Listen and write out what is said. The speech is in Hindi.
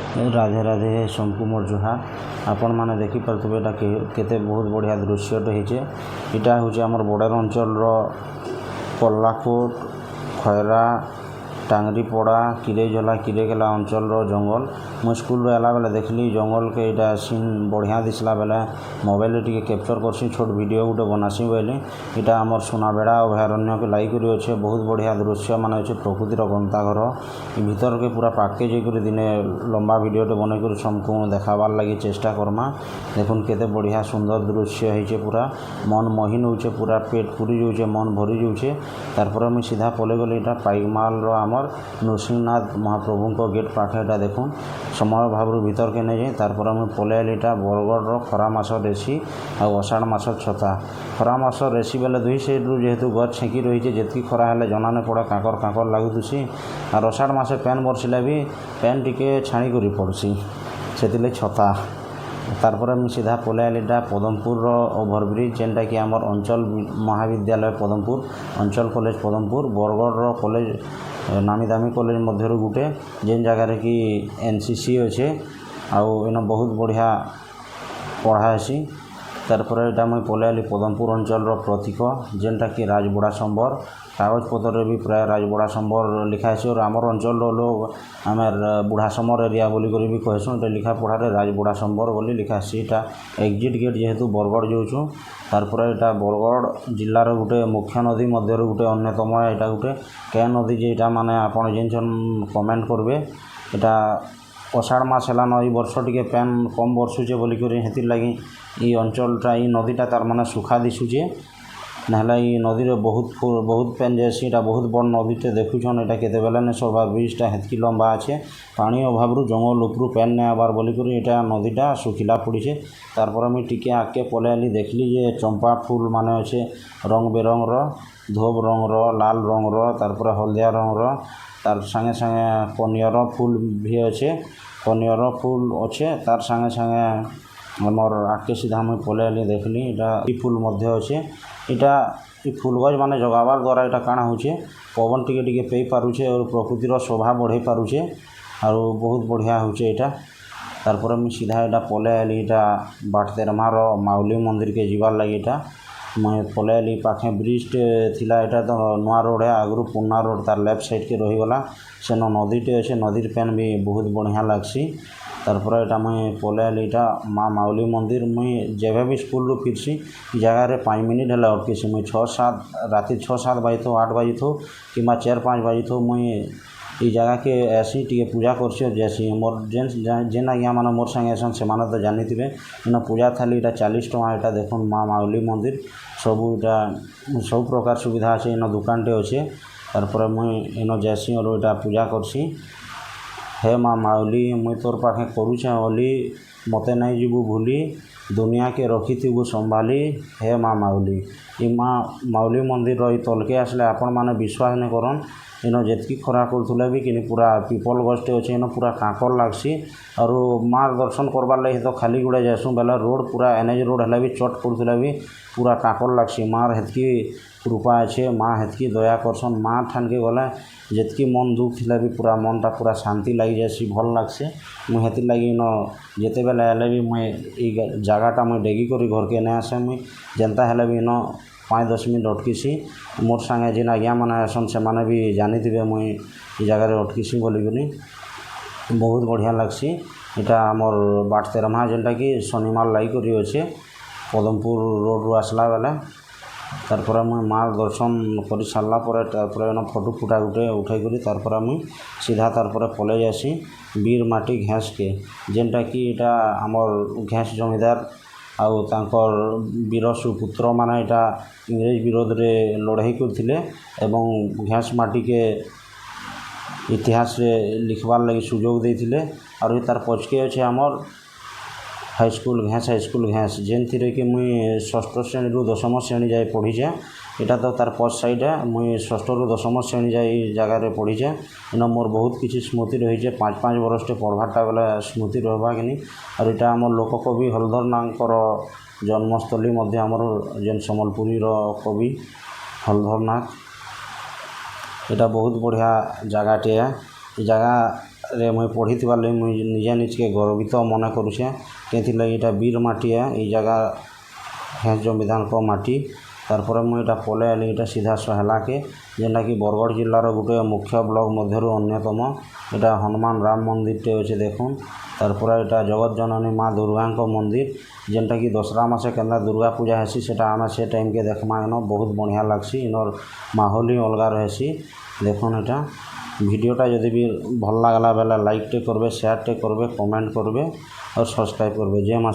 राधे राधे सबको मोर जुहार। आपण मैंने देखिपे एटा केते बहुत बढ़िया दृश्यटे होचे। इटा हूँ आमर बॉर्डर अंचल पल्लाकोट खैरा टांगरीपड़ा किरेजला किरेगला अंचल जंगल मु स्कूल आला बेले देखली जंगल के इटा सीन बढ़िया दिसला बेले मोबाइल टी कैप्चर करसी छोट वीडियो गोटे बनासी बोले इटा आमर सुनाबेड़ा अभयारण्य के लाइक अच्छे बहुत बढ़िया दृश्य मान अच्छे प्रकृतिर गंताघर भीतर के पूरा पाके जाकर दिने लंबा वीडियोटे बनईकर सबको देखाबार लगी चेष्टा करमा। देखुन केते बढ़िया सुंदर दृश्य होइछे पूरा मन मोहिन होइछे पूरा पेट पूरी जाऊे मन भरी जाऊे। तारपर मुझे सीधा पले गली इटा पाइकमाल आमर नृसिंहनाथ महाप्रभु को गेट पाखे इटा देखुन समय भाव भीतर के नहीं जाए। तारपर मुझे पले आईटा बरगढ़ खरा मास रेसी और अषाढ़ मास छता खरा मास रेसी बेले दुई साइड्रु जेहेतु गच छेकी रही है खरा हेल्ले जना नहीं पड़ा काकर काकर लगुसी और अषाढ़ मासे पैन बरसिले भी पैन टिके छाणी कर पड़सी से छता। तारपर मुझे सीधा पले आईटा पदमपुर ओभरब्रिज जेनटा कि आमर अंचल महाविद्यालय पदमपुर अंचल कॉलेज पदमपुर बरगढ़ कॉलेज नामी दामी कॉलेज मध्य गोटे जेन जगार कि एनसीसी अच्छे आउ इन बहुत बढ़िया पढ़ासी। तारपर यहाँ मुझे पले आली पदमपुर अंचल प्रतीक जेनटा कि राजबुड़ा संबर कागजपत्र भी प्राय राजबुड़ा संबर लिखाई और आमर अंचल लोग आम बुढ़ा समर एरिया बोली भी कहसूँ ये लिखा पढ़ारे राजबुड़ा संबर बोली लिखासी। यहाँ एग्जिट गेट जेहेतु बरगढ़ जाऊँ तारपर यहाँ बरगढ़ जिलार गोटे मुख्य नदी मध्य गोटे अन्यतम यहाँ गोटे के नदी जेटा माने आपन जेन कमेंट करेंगे यहाँ अषाढ़ मास है नई वर्ष टी पैन कम बरसुचे बोलिक लगी ये अंचलटा ये नदीटा तार माने सुखा दिशुचे ना ये नदी बहुत पैन जासी यहाँ बहुत बड़ नदीटे देखुन यहाँ केते बेले नहीं सरवा ब्रिजटा हेतकी लंबा अच्छे पानी अभाव जंगल उपरू पैन नहीं आबार बोलिक यहाँ नदीटा सुखिला पड़े। तारपर मुझे टिके आगे पले आली देखली जे चंपा फूल माने अच्छे रंग बेरंगर धोब रंगर लाल रंगर तारपर हलदिया रंगर तार संगे संगे कनियर फूल भी अच्छे कनियर फूल अच्छे तार संगे संगे आमर आगे सीधा मुझे पले आली देखली यहाँ फूल मध्य अच्छे यहाँ फूल गज माने जगाबार द्वारा यहाँ काଣା होचे पवन टिके पे पारुचे और प्रकृतिर शोभा बढ़े पारुचे और बहुत बढ़िया होचे यहाँ। तारपर मुझे सीधा यहाँ पले आली यहाँ बाटतेरमार माउली मंदिर के जीवार लगी यहाँ मैं पले आली पाखे ब्रिज थिला यहाँ तो नुआ रोड है आगु पुना रोड तार लेफ्ट साइड के रहीगला सेन नदीटे अच्छे नदीर पैन भी बहुत बढ़िया लगसी। तारपर यहाँ मुझे पले आली यहाँ माँ माउली मंदिर मुझे जब भी स्कूल फिरसी जगार 5 मिनिट है अटकीसी मुझे 6-7 राति 6-7 बजे तो 8 बजे तो कि 4-5 बजे तो मुझे ये जगह के ऐसी टी पूजा करसी जैसी मोर जेन आज्ञा मान मोर संगे ऐसा से तो जानी थे इन पूजा थाली यहाँ 40 टଙ୍କା यहाँ देख माँ माउली मंदिर सबू यहाँ सब प्रकार सुविधा अच्छे इन दुकानटे अच्छे। तारपर मुझे इन जैसी और यहाँ पूजा करसी हे माँ माउली मुई तोर पाखे करुचे ओली मते नहीं जीवु भूली दुनिया के रखी थी संभाली हे माँ माउली। ये माँ माउली मंदिर रही तलके आसले आपण मैंने विश्वास नहीं करन इन जितकी खरा करुले भी कि पूरा पीपल गछटे अच्छे इन पूरा काकर लगसी और माँ दर्शन करवार लगे तो खाली गुड़े जासूँ बेले रोड पूरा एनएच रोड है भी चट पड़े भी पूरा काकर लगसी मार हेतकी कृपा अच्छे माँ हेतकी दया करसन माँ ठान के गले जितकी मन दुख थिला भी पूरा मनटा पूरा शांति लगी जासी भल लगसे मुझे हेती लगी इन जिते बेले आले भी मुझे ये जगहटा मुझे डेगी करी घर के नहीं आसे मुझे जनता हेले भी इन 5-10 मिनट अटकीसी मोर संगे जिन आज्ञा मैंने आसन से मैंने भी जानी थे मुई ये जगार अटकीसी बोलिकी बहुत बढ़िया लगसी। यहाँ आमर बाटतेरमा जेनटा कि शनिमाल लाई करी अच्छे पदमपुर रोड रू आसला बेले। तारपर मुझे माँ दर्शन कर सारापर फोटो फुटा गुटे उठाई करी तारपर मुझे सीधा तारपर पले जासी वीर माटी घास के जेनटा कि यहाँ आमर घास जमीदार आउ तांकर वीर सुपुत्र माने यहाँ इंग्रेज विरोध रे लड़ाई करथिले एवं घास माटी के इतिहास रे लिखबार लगी सुजोग देथिले और तार पछके अच्छे आमर हाईस्कूल घास जेन थी कि मुई 6ठ श्रेणी रु 10म श्रेणी जाए पढ़ीचे यहाँ तो तार पछ साइड है मुई 6ठ रु 10म श्रेणी जाए जगार पढ़ीचे इन मोर बहुत किसी स्मृति रही 5-5 बरसटे पढ़वाटा बेले स्मृति रहा कि और यहाँ आम लोककवि हलधर नागर जन्मस्थली आमर जेन सम्बलपुरी कवि हलधर नाग यहाँ बहुत बढ़िया जगहटे है। जगह ରେ ମୁଇଁ ପଢ଼ିଥିବାର୍ ଲାଗି ମୁଇଁ ନିଜେ ନିଜକେ ଗର୍ବିତ ମନେ କରୁଛେ। କେଥିର୍ଲାଗି ଇଟା ବୀର ମାଟି ଇ ଜାଗା ହେଁ ଜମିଦାରଙ୍କ ମାଟି। ତାର୍ପରେ ମୁଇଁ ଇଟା ପଲେଇ ଆଇଲି ଇଟା ସିଧା ସହେଲାକେ, ଯେନ୍ଟାକି ବରଗଡ଼ ଜିଲ୍ଲାର ଗୁଟେ ମୁଖ୍ୟ ବ୍ଲକ୍ ମଧ୍ୟରୁ ଅନ୍ୟତମ। ଇଟା ହନୁମାନ ରାମ ମନ୍ଦିରଟେ ଅଛେ ଦେଖୁନ୍। ତାର୍ପରେ ଇଟା ଜଗତ୍ ଜନନୀ ମା ଦୁର୍ଗାଙ୍କ ମନ୍ଦିର, ଯେନ୍ଟାକି ଦଶରା ମାସେ କେନ୍ତା ଦୁର୍ଗା ପୂଜା ହେସି ସେଟା ଆମେ ସେ ଟାଇମ୍କେ ଦେଖ୍ମା ଇନ ବହୁତ୍ ବଢ଼ିଆ ଲାଗ୍ସି। ଇନର୍ ମାହୋଲ ହିଁ ଅଲଗା ରହେସି। ଦେଖୁନ୍ ଇଟା ଭିଡ଼ିଓଟା ଯଦି ବି ଭଲ୍ ଲାଗ୍ଲା ବେଲେ ଲାଇକ୍ଟେ କର୍ବେ, ସେୟାର୍ଟେ କର୍ବେ, କମେଣ୍ଟ କର୍ବେ ଆଉ ସବସ୍କ୍ରାଇବ୍ କର୍ବେ। ଜୟ ମା।